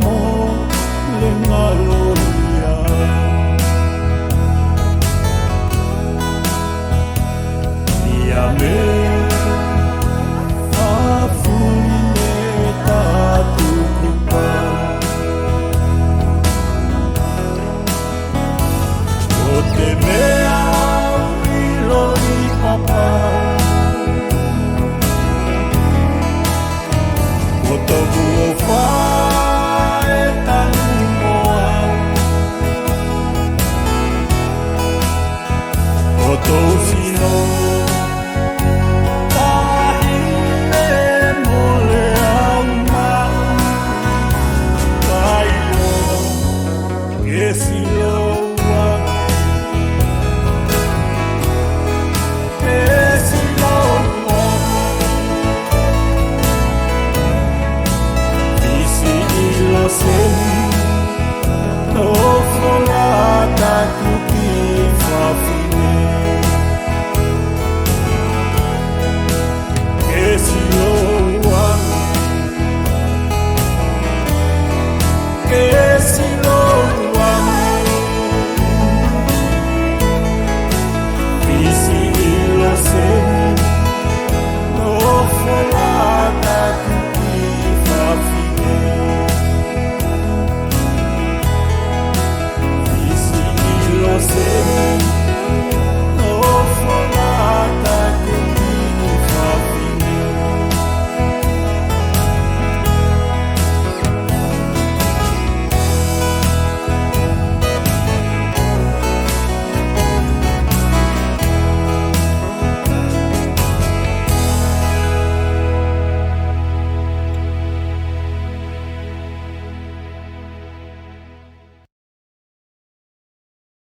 mo le ngaloria ia me fafuline tatu kupa o te mea wilo i papa o toku o whae tangu moa o tau sino tahine mole au mau kailo ke siloa ke siloa isi ilo seni no folata tuki fafine ke siloa que